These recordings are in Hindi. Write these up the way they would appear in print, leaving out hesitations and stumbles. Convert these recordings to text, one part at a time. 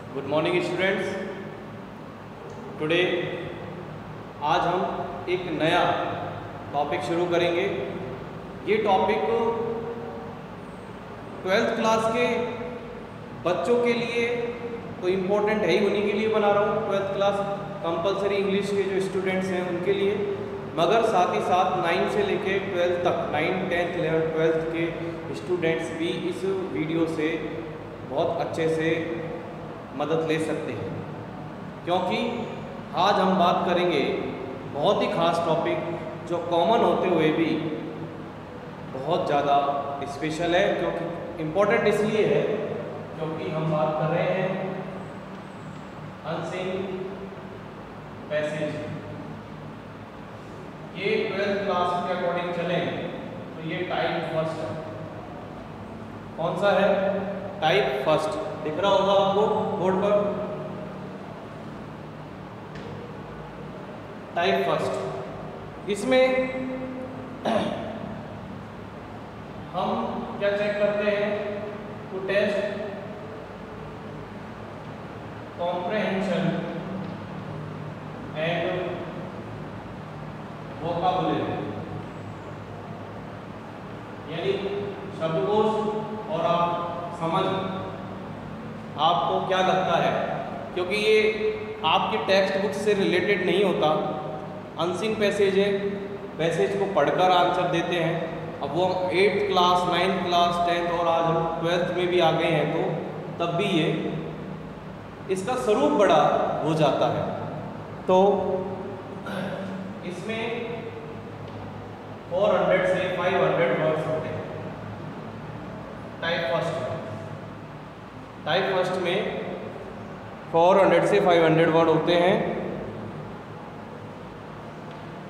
Good morning students. टुडे आज हम एक नया टॉपिक शुरू करेंगे। ये टॉपिक 12th क्लास के बच्चों के लिए तो इम्पोर्टेंट है ही, उन्हीं के लिए बना रहा हूँ। 12th क्लास कंपलसरी इंग्लिश के जो स्टूडेंट्स हैं उनके लिए, मगर साथ ही साथ 9 से लेके 12 तक 9, 10th, 11th, 12th के स्टूडेंट्स भी इस वीडियो से बहुत अच्छे से मदद ले सकते हैं, क्योंकि आज हम बात करेंगे बहुत ही ख़ास टॉपिक जो कॉमन होते हुए भी बहुत ज़्यादा स्पेशल है। क्योंकि इम्पोर्टेंट इसलिए है क्योंकि हम बात कर रहे हैं अनसीन पैसेज। ये 12th क्लास के अकॉर्डिंग चलें तो ये टाइप फर्स्ट है। कौन सा है? Type first. दिख रहा होगा आपको बोर्ड पर, टाइप फर्स्ट। इसमें हम क्या चेक करते हैं? To test comprehension and vocabulary, यानी शब्दकोश और आप समझ आपको क्या लगता है, क्योंकि ये आपकी टेक्स्ट बुक से रिलेटेड नहीं होता। अनसीन पैसेज है, पैसेज को पढ़कर आंसर देते हैं। अब वो 8th class, 9th class, 10th और आज हम 12th में भी आ गए हैं, तो तब भी ये इसका स्वरूप बड़ा हो जाता है। तो इसमें 400 से 500 वर्ड्स होते हैं टाइप फर्स्ट। टाइप फर्स्ट में 400 से 500 वर्ड होते हैं।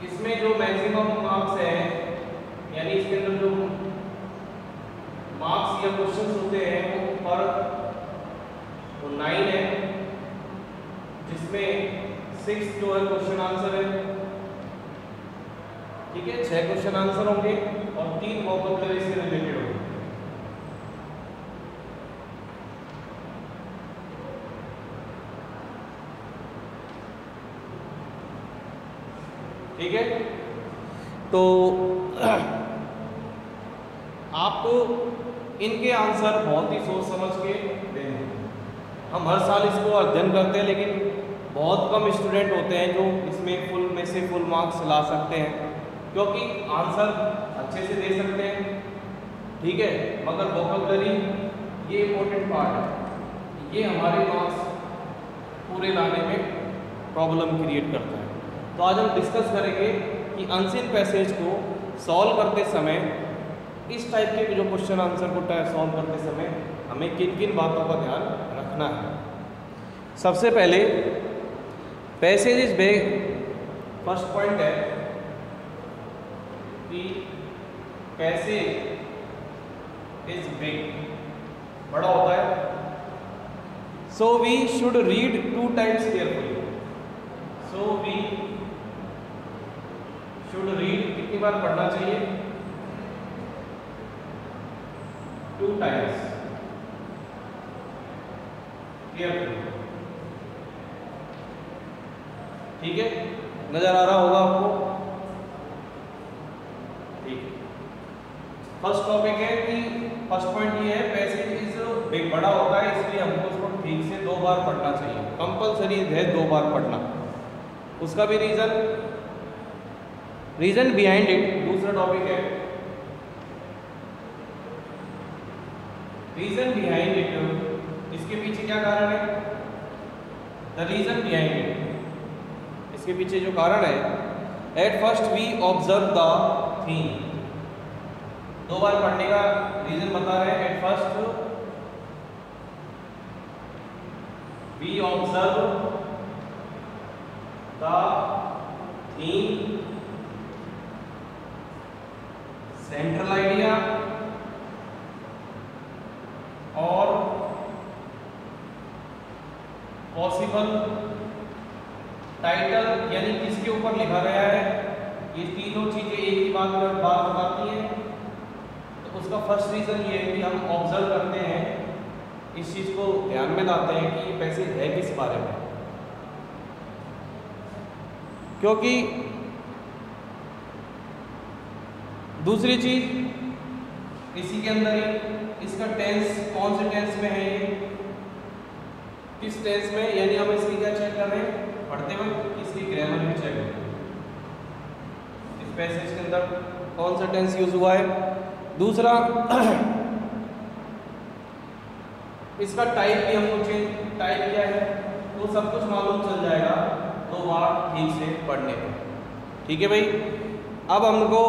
इसमें जो मैक्सिमम मार्क्स हैं, यानी इसके अंदर जो मार्क्स या क्वेश्चंस होते हैं वो पर 9 है, जिसमें 6 जो है क्वेश्चन आंसर है, ठीक है। 6 क्वेश्चन आंसर होंगे और 3 वोकैबुलरी से रिलेटेड होंगे। ठीक है, तो आपको इनके आंसर बहुत ही सोच समझ के देने। हम हर साल इसको अध्ययन करते हैं, लेकिन बहुत कम स्टूडेंट होते हैं जो इसमें फुल में से फुल मार्क्स ला सकते हैं, क्योंकि आंसर अच्छे से दे सकते हैं, ठीक है, मगर वोकैबुलरी ये इम्पोर्टेंट पार्ट है, ये हमारे मार्क्स पूरे लाने में प्रॉब्लम क्रिएट करता है। तो आज हम डिस्कस करेंगे कि अनसीन पैसेज को सॉल्व करते समय, इस टाइप के जो क्वेश्चन आंसर को सॉल्व करते समय हमें किन किन बातों का ध्यान रखना है। सबसे पहले passage is big. First point है कि पैसेज इज बिग, बड़ा होता है। So we should read 2 times carefully. So we should read, कितनी बार पढ़ना चाहिए? 2 times केयरफुली, ठीक है। नजर आ रहा होगा आपको, ठीक है। फर्स्ट टॉपिक है कि फर्स्ट पॉइंट ये है पैसेज इज बिग, बड़ा होता है, इसलिए हमको उसको ठीक से 2 बार पढ़ना चाहिए। कंपलसरी है 2 बार पढ़ना। उसका भी रीजन बिहाइंड इट। दूसरा टॉपिक है रीजन बिहाइंड इट। इसके पीछे क्या कारण है? The reason behind it. इसके पीछे जो कारण है, at first we observe the theme. 2 बार पढ़ने का रीजन बता रहे हैं। At first we observe the theme, central idea और पॉसिबल टाइटल, यानी किसके ऊपर लिखा गया है। ये तीनों चीजें एक ही बात बताती हैं। तो उसका फर्स्ट रीजन ये है कि हम ऑब्जर्व करते हैं इस चीज़ को ध्यान में लाते हैं कि ये पैसेज है किस बारे में, क्योंकि दूसरी चीज़ इसी के अंदर ही इसका टेंस कौन से टेंस में है, ये किस टेंस में, यानी हम इसकी क्या चेक कर रहे हैं पढ़ते वक्त, इसकी ग्रामर भी चेक करें इस पैसेज के अंदर कौन सा टेंस यूज हुआ है। दूसरा इसका टाइप भी हमको चेंज, टाइप क्या है तो सब कुछ मालूम चल जाएगा तो वार्ड ठीक से पढ़ने पे। ठीक है भाई, अब हमको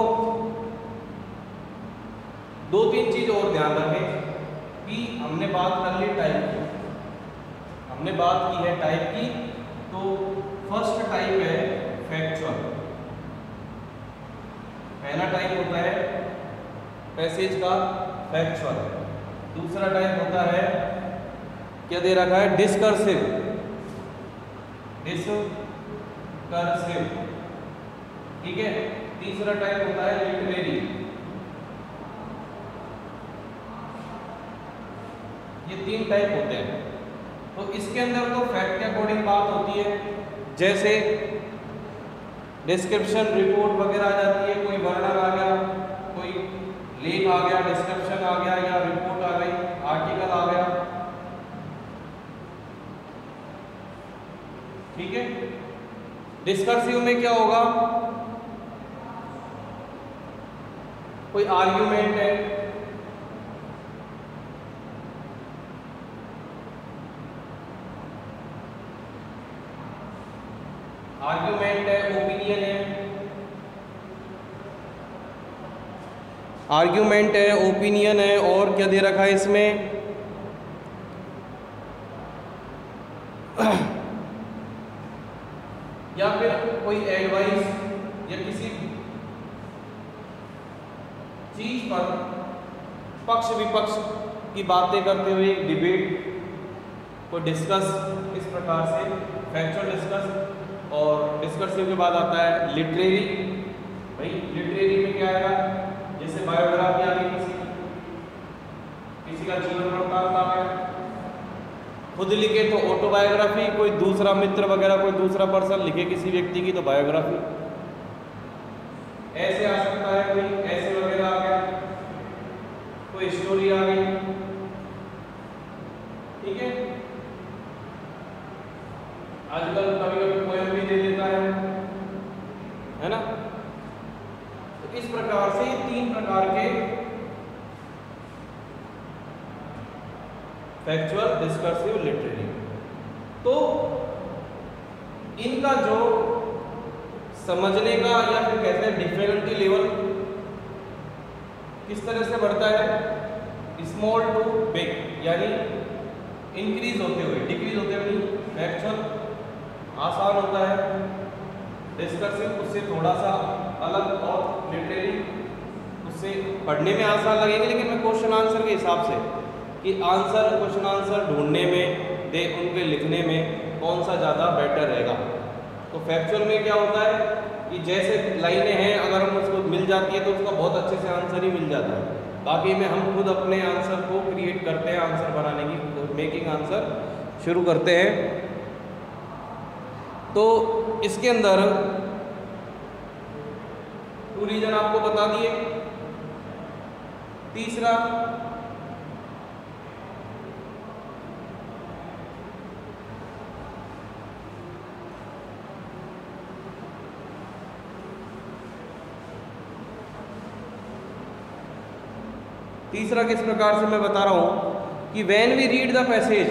दो तीन चीज और ध्यान रखें कि हमने बात कर ली टाइप की, हमने बात की है टाइप की, तो फर्स्ट टाइप है फैक्चुअल, पहला टाइप होता है पैसेज का फैक्चुअल। दूसरा टाइप होता है क्या दे रखा है, डिस्कर्सिव, डिस्कर्सिव। ठीक है, तीसरा टाइप होता है लिटरेरी। ये तीन टाइप होते हैं। तो इसके अंदर तो फैक्ट के अकॉर्डिंग बात होती है, जैसे डिस्क्रिप्शन रिपोर्ट वगैरह आ जाती है, कोई वर्णन आ गया, कोई लेख आ गया, डिस्क्रिप्शन आ गया या रिपोर्ट आ गई, आर्टिकल आ गया। ठीक है, डिस्कर्सिव में क्या होगा, कोई आर्ग्यूमेंट है, आर्ग्यूमेंट है, ओपिनियन है, आर्ग्यूमेंट है, ओपिनियन है, और क्या दे रखा है इसमें या फिर कोई एडवाइस या किसी चीज पर पक्ष विपक्ष की बातें करते हुए एक डिबेट को डिस्कस, इस प्रकार से फैक्चुअल डिस्कस। और डिस्कर्सिव के बाद आता है लिटरेरी। भाई लिटरेरी में क्या आएगा, जैसे बायोग्राफी आ गई, किसी का जीवन वृत्तांत आ गया, खुद लिखे तो ऑटोबायोग्राफी, कोई दूसरा मित्र वगैरह कोई दूसरा पर्सन लिखे किसी व्यक्ति की तो बायोग्राफी। ऐसे आ सकता है, कोई ऐसे वगैरह आ गया, कोई स्टोरी आ गई। ठीक है, आजकल कभी कभी पोएम भी दे देता है ना। तो इस प्रकार से तीन प्रकार के फैक्चुअल, डिस्कर्सिव, लिटरेरी, तो इनका जो समझने का या फिर कहते हैं डिफिकल्टी लेवल किस तरह से बढ़ता है, स्मॉल टू बिग, यानी इंक्रीज होते हुए, डिक्रीज होते हुए। फैक्चुअल आसान होता है, डिस्कर्सिव उससे थोड़ा सा अलग, और लिटरेरी उससे पढ़ने में आसान लगेंगे, लेकिन मैं क्वेश्चन आंसर के हिसाब से कि आंसर, क्वेश्चन आंसर ढूंढने में, उनके लिखने में कौन सा ज़्यादा बेटर रहेगा। तो फैक्चुअल में क्या होता है कि जैसे लाइनें हैं, अगर हम उसको मिल जाती है तो उसका बहुत अच्छे से आंसर ही मिल जाता है। बाकी में हम खुद अपने आंसर को क्रिएट करते हैं, आंसर बनाने की, मेकिंग आंसर शुरू करते हैं। तो इसके अंदर टू रीजन आपको बता दिए। तीसरा किस प्रकार से मैं बता रहा हूं कि when we read the passage,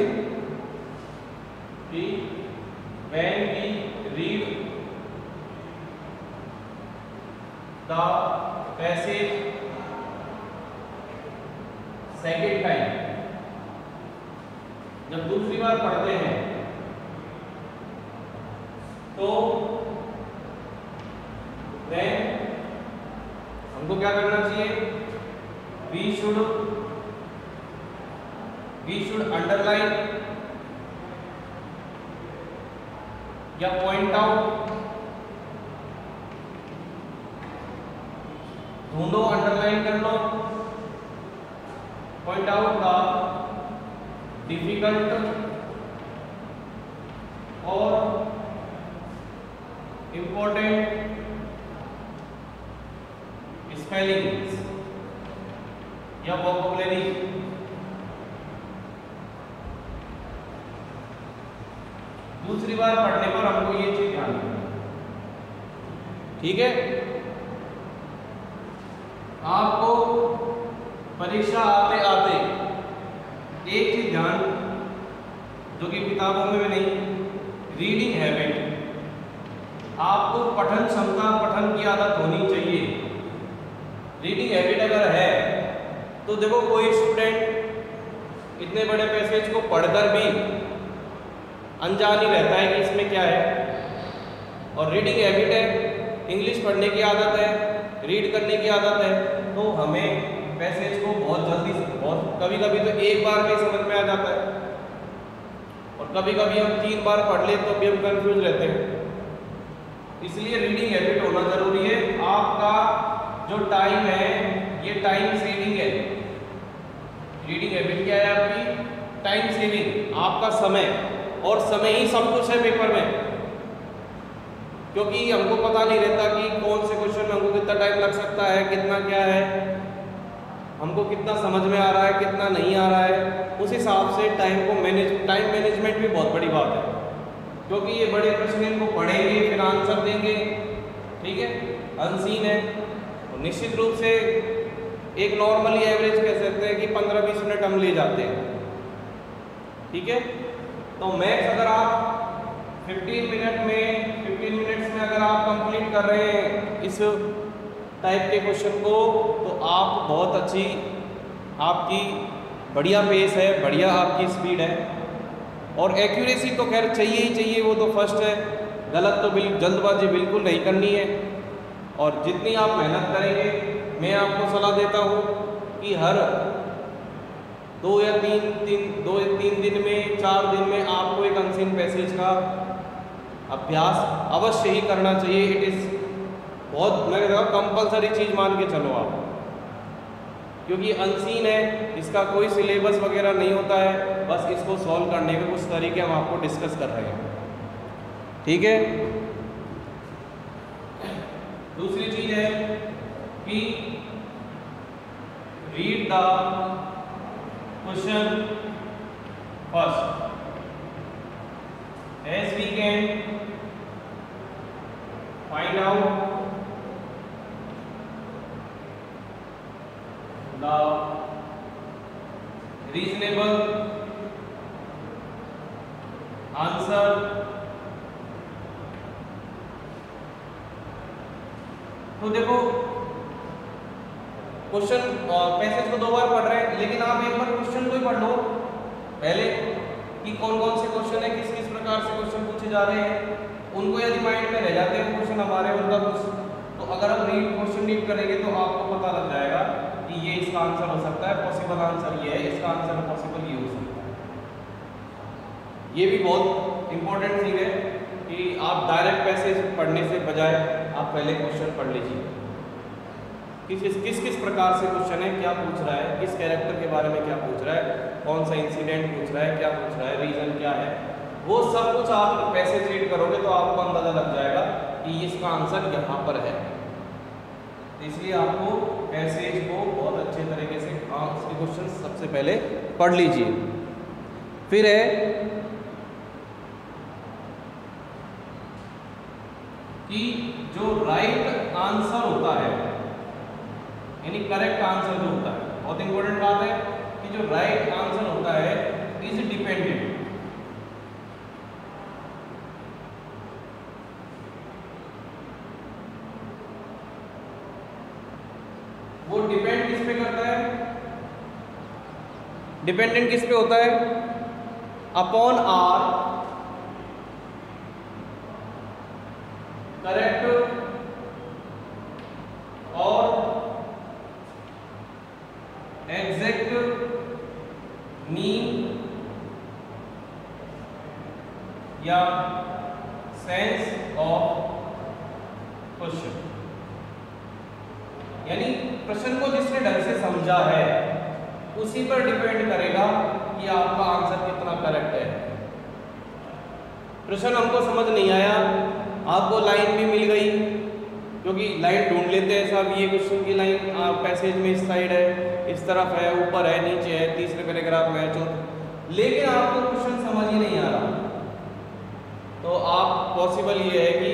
when we read the passage second time, जब दूसरी बार पढ़ते हैं तो then हमको क्या करना चाहिए, we should underline या पॉइंट आउट, ढूंढो, अंडरलाइन कर लो, पॉइंट आउट द डिफिकल्ट और इम्पोर्टेंट स्पेलिंग्स या वोकैबुलरी दूसरी बार पढ़ने पर हमको ये चीज ध्यान रखना, ठीक है। आपको परीक्षा आते आते एक चीज ध्यान, जो कि किताबों में भी नहीं, रीडिंग हैबिट, आपको पठन क्षमता, पठन की आदत होनी चाहिए। रीडिंग हैबिट अगर है तो देखो, कोई स्टूडेंट इतने बड़े पैसेज को पढ़कर भी अनजान ही रहता है कि इसमें क्या है। और रीडिंग हैबिट है, इंग्लिश पढ़ने की आदत है, रीड करने की आदत है, तो हमें पैसेज को बहुत जल्दी, बहुत कभी कभी तो एक बार में समझ में आ जाता है, और कभी कभी हम 3 बार पढ़ ले तो भी हम कंफ्यूज रहते हैं। इसलिए रीडिंग हैबिट होना जरूरी है। आपका जो टाइम है ये टाइम सेविंग है। रीडिंग हैबिट क्या है आपकी? टाइम सेविंग, आपका समय, और समय ही सब कुछ है पेपर में, क्योंकि हमको पता नहीं रहता कि कौन से क्वेश्चन में हमको कितना टाइम लग सकता है, कितना क्या है, हमको कितना समझ में आ रहा है, कितना नहीं आ रहा है। उस हिसाब से टाइम मैनेजमेंट भी बहुत बड़ी बात है, क्योंकि ये बड़े प्रश्न इनको पढ़ेंगे फिर आंसर देंगे, ठीक है, अनसीन है। तो निश्चित रूप से एक नॉर्मली एवरेज कह सकते हैं कि 15-20 मिनट हम ले जाते हैं, ठीक है। तो मैथ्स अगर आप 15 मिनट्स में अगर आप कंप्लीट कर रहे हैं इस टाइप के क्वेश्चन को, तो आप बहुत अच्छी, आपकी बढ़िया पेस है, बढ़िया आपकी स्पीड है। और एक्यूरेसी तो खैर चाहिए ही चाहिए, वो तो फर्स्ट है। गलत तो जल्दबाजी बिल्कुल नहीं करनी है। और जितनी आप मेहनत करेंगे, मैं आपको सलाह देता हूँ कि हर 2 या 3 दिन में, 4 दिन में आपको एक अनसीन पैसेज का अभ्यास अवश्य ही करना चाहिए। इट इज़ बहुत, मैं कहता हूँ कंपलसरी चीज़ मान के चलो आप, क्योंकि अनसीन है, इसका कोई सिलेबस वगैरह नहीं होता है, बस इसको सॉल्व करने के कुछ तरीके हम आपको डिस्कस कर रहे हैं, ठीक है। दूसरी चीज़ है कि read the question first as we can find out the reasonable answer तो देखो, क्वेश्चन पैसेज को 2 बार पढ़ रहे हैं, लेकिन आप एक बार क्वेश्चन को ही पढ़ लो पहले कि कौन कौन से क्वेश्चन है, किस किस प्रकार से क्वेश्चन पूछे जा रहे हैं। उनको यदि माइंड में रह जाते हैं क्वेश्चन हमारे, उनका कुछ, तो अगर हम क्वेश्चन रीड करेंगे तो आपको पता लग जाएगा कि ये इसका आंसर हो सकता है, पॉसिबल आंसर ये है, इसका आंसर पॉसिबल ये हो सकता है। ये भी बहुत इंपॉर्टेंट चीज़ है कि आप डायरेक्ट पैसेज पढ़ने से बजाय आप पहले क्वेश्चन पढ़ लीजिए, किस किस प्रकार से क्वेश्चन है, क्या पूछ रहा है, किस कैरेक्टर के बारे में क्या पूछ रहा है, कौन सा इंसिडेंट पूछ रहा है, क्या पूछ रहा है, रीजन क्या है, वो सब कुछ आप पैसेज रीड करोगे तो आपको अंदाजा लग जाएगा कि इसका आंसर यहाँ पर है। इसलिए आपको पैसेज को बहुत अच्छे तरीके से उसके क्वेश्चन सबसे पहले पढ़ लीजिए। फिर है कि जो राइट आंसर होता है, यानी करेक्ट आंसर जो होता है, बहुत इंपॉर्टेंट बात है कि जो राइट आंसर होता है इज डिपेंडेंट, वो डिपेंड किस पे करता है? डिपेंडेंट किस पे होता है? अपॉन आर करेक्ट और एग्जैक्ट मीन या सेंस ऑफ क्वेश्चन। यानी प्रश्न को जिसने ढंग से समझा है उसी पर डिपेंड करेगा कि आपका आंसर कितना करेक्ट है। प्रश्न हमको समझ नहीं आया, आपको लाइन भी मिल गई, क्योंकि लाइन ढूंढ लेते हैं साहब, ये क्वेश्चन की लाइन पैसेज में इस साइड है, इस तरफ है, ऊपर है, नीचे है, तीसरे पैराग्राफ में है, चौथे, लेकिन आपको क्वेश्चन समझ ही नहीं आ रहा। तो आप पॉसिबल ये है कि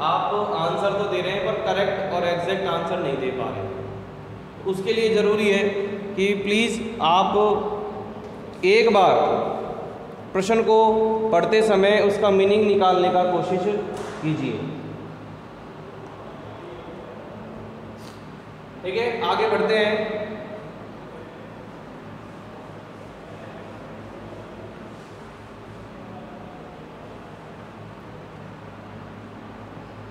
आप आंसर तो दे रहे हैं पर करेक्ट और एग्जैक्ट आंसर नहीं दे पा रहे। उसके लिए ज़रूरी है कि प्लीज़ आप एक बार प्रश्न को पढ़ते समय उसका मीनिंग निकालने का कोशिश कीजिए। ठीक है, आगे बढ़ते हैं।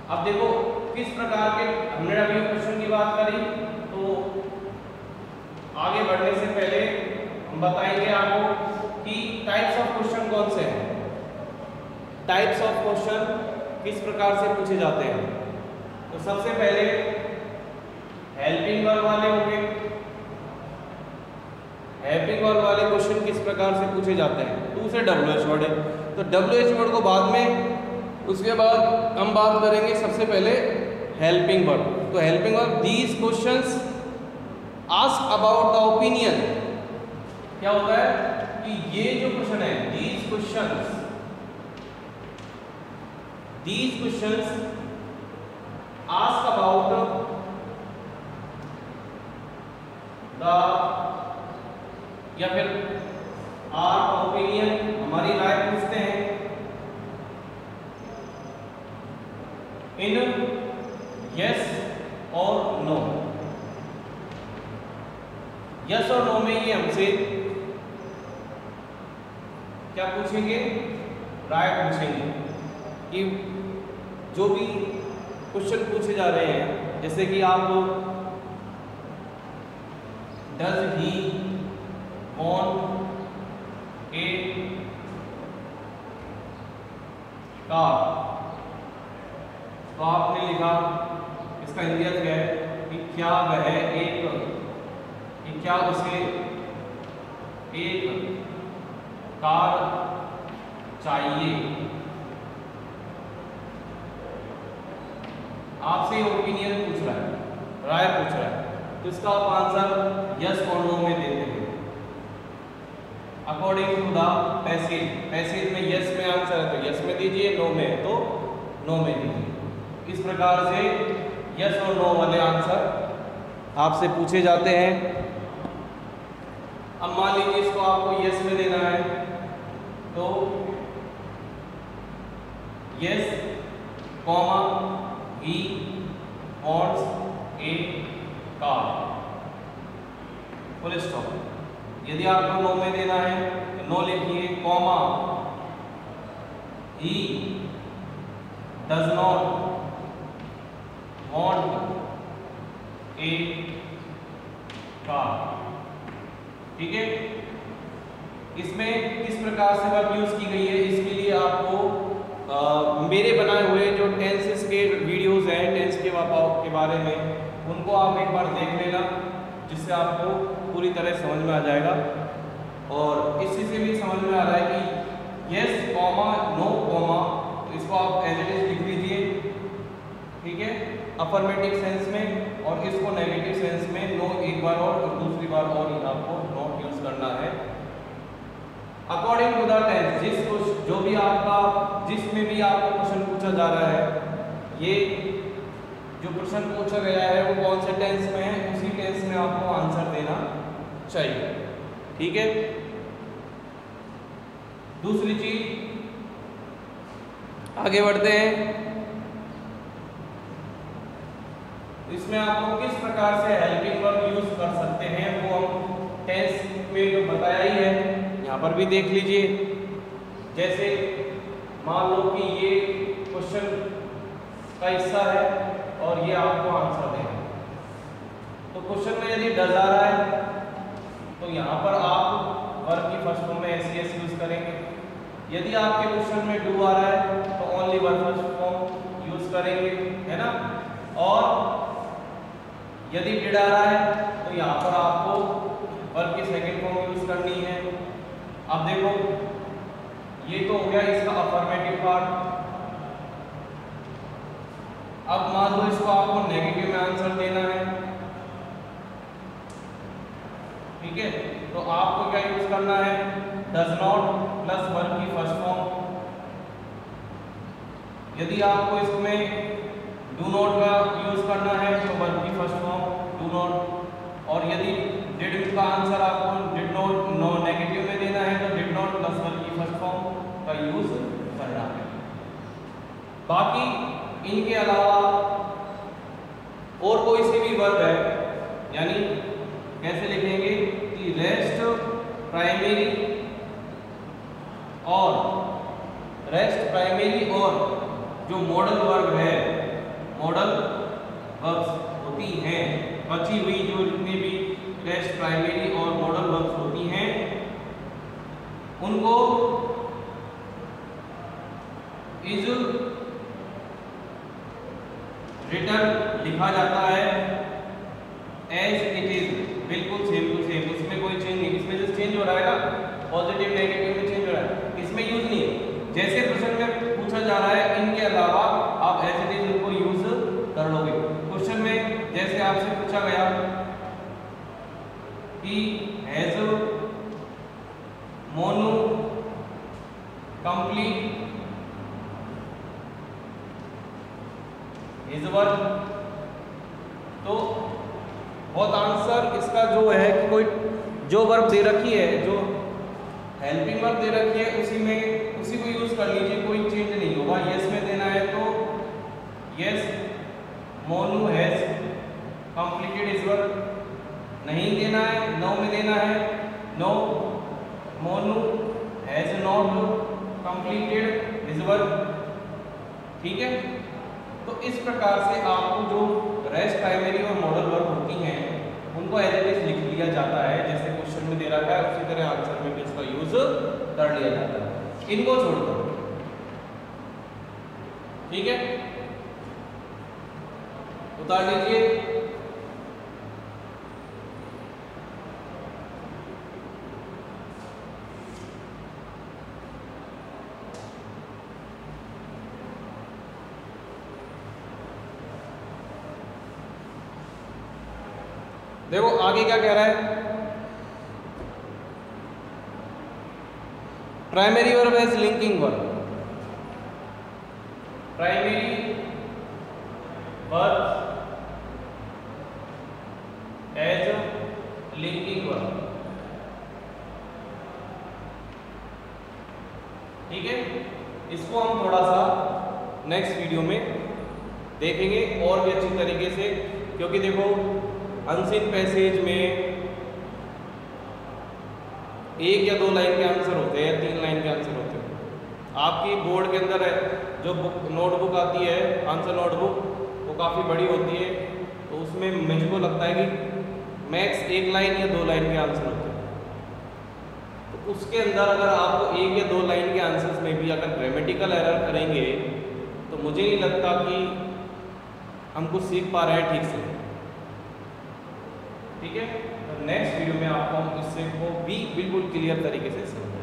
अब देखो किस प्रकार के, हमने अभी क्वेश्चन की बात करी, तो आगे बढ़ने से पहले हम बताएंगे आपको कि टाइप्स ऑफ क्वेश्चन कौन से हैं। टाइप्स ऑफ क्वेश्चन किस प्रकार से पूछे जाते हैं। तो सबसे पहले हेल्पिंग वर्ब वाले होंगे। हेल्पिंग वर्ब वाले क्वेश्चन किस प्रकार से पूछे जाते हैं, दूसरे WH वर्ड है, तो WH वर्ड को बाद में, उसके बाद हम बात करेंगे सबसे पहले हेल्पिंग वर्ब। तो helping verb, these questions ask about the opinion. क्या होता है कि ये जो क्वेश्चन है, these questions ask about the, या फिर आर ओपिनियन, हमारी राय पूछते हैं, इन यस और नो। यस और नो में ये हमसे क्या पूछेंगे, राय पूछेंगे कि जो भी क्वेश्चन पूछे जा रहे हैं, जैसे कि आप does he want a car, तो आपने लिखा, इसका हिंदी अर्थ क्या है कि क्या वह कि क्या उसे एक कार चाहिए। आपसे ओपिनियन पूछ रहा है, राय पूछ रहा है, तो इसका आप आंसर यस और नो में देते हैं according to the passage. Passage में यस में आंसर है तो यस में दीजिए, नो में है तो नो में दीजिए। इस प्रकार से यस और नो वाले आंसर आपसे पूछे जाते हैं। अब मान लीजिए इसको आपको यस में देना है, तो yes comma he wants A car, full stop. यदि आपको नो में देना है तो नो लिखिए, comma he does not want a car. ठीक है, इसमें किस प्रकार से वर्ब यूज की गई है, इसके लिए आपको मेरे बनाए हुए जो टेंसेस के वीडियोस हैं, टेंस के बारे में, उनको आप एक बार देख लेना, जिससे आपको पूरी तरह समझ में आ जाएगा। और इसी से भी समझ में आ रहा है कि यस कॉमा नो कॉमा, इसको आप एज इट इज लिख लीजिए। ठीक है, अफर्मेटिव सेंस में, और इसको नेगेटिव सेंस में नो एक बार और दूसरी बार और आपको नॉट यूज करना है अकॉर्डिंग टू द टेंस। जो भी आपका, जिसमें भी आपको क्वेश्चन पूछा जा रहा है, ये जो प्रश्न पूछा गया है वो कौन से टेंस में है, उसी टेंस में आपको आंसर देना चाहिए। ठीक है, दूसरी चीज, आगे बढ़ते हैं। इसमें आपको किस प्रकार से हेल्पिंग वर्ब यूज कर सकते हैं वो हम टेंस में जो बताया ही है, यहाँ पर भी देख लीजिए। जैसे मान लो कि ये क्वेश्चन का हिस्सा है और ये आपको आंसर देना, तो क्वेश्चन में यदि डज आ रहा है तो यहाँ पर आप वर्ब की फर्स्ट फॉर्म में एस यूज करेंगे। यदि आपके क्वेश्चन में डू आ रहा है तो only verb first form use करेंगे, है ना। और यदि डिड आ रहा है तो यहाँ पर आपको वर्ब की सेकंड फॉर्म यूज करनी है। अब देखो ये तो हो गया इसका अफर्मेटिव पार्ट। अब मान लो इसको आपको नेगेटिव में आंसर देना है, ठीक है, तो आपको क्या यूज करना है, डज नॉट प्लस वर्ब की फर्स्ट फॉर्म। यदि आपको इसमें डू नॉट का यूज करना है तो वर्ब की फर्स्ट फॉर्म डू नॉट, और यदि डिड का आंसर आपको डिड नॉट नो नेगेटिव में देना है तो डिड नॉट प्लस वर्ब की फर्स्ट फॉर्म का यूज करना है। बाकी इनके अलावा और कोई से भी वर्ब है, यानी कैसे लिखेंगे कि रेस्ट प्राइमरी और जो मॉडल वर्ब है, मॉडल वर्ब्स होती हैं, बची हुई जो जितनी भी रेस्ट प्राइमरी और मॉडल वर्ब्स होती हैं उनको इज रिटर्न लिखा जाता है एज इट इज, बिल्कुल सेम टू सेम, उसमें कोई चेंज नहीं। इसमें जो चेंज हो रहा है ना, पॉजिटिव नेगेटिव में चेंज हो रहा है, इसमें यूज नहीं है। जैसे प्रश्न में पूछा जा रहा है इनके अलावा आप एज इट इज उनको यूज कर लोगे। क्वेश्चन में जैसे आपसे पूछा गया कि has Monu complete his work, तो बहुत आंसर इसका जो है कि कोई जो वर्ब दे रखी है, जो हेल्पिंग वर्ब दे रखी है उसी को यूज कर लीजिए, कोई चेंज नहीं होगा। यस में देना है तो yes Monu has completed his work, नहीं देना है नो में देना है no Monu has not completed his work, ठीक है। तो इस प्रकार से आपको जो रेस्ट प्राइमरी और मॉडल वर्ब होती हैं उनको एज इट इज लिख लिया जाता है, जैसे क्वेश्चन में दे रखा है उसी तरह आंसर में भी इसका यूज कर लिया जाता है, इनको छोड़कर, ठीक है। उतार लीजिए। देखो आगे क्या कह रहा है, primary verb as linking verb, primary verb as linking verb, ठीक है। इसको हम थोड़ा सा नेक्स्ट वीडियो में देखेंगे और भी अच्छी तरीके से, क्योंकि देखो अनसीन पैसेज में 1 या 2 लाइन के आंसर होते हैं, 3 लाइन के आंसर होते हैं। आपकी बोर्ड के अंदर जो नोटबुक आती है, आंसर नोटबुक, वो काफ़ी बड़ी होती है, तो उसमें मुझको लगता है कि मैक्स 1 लाइन या 2 लाइन के आंसर होते हैं। तो उसके अंदर अगर आपको 1 या 2 लाइन के आंसर्स में भी अगर ग्रामेटिकल एरर करेंगे तो मुझे नहीं लगता कि हम कुछ सीख पा रहे हैं ठीक से, ठीक है। तो नेक्स्ट वीडियो में आपको हम इससे को भी बिल्कुल क्लियर तरीके से समझाएंगे।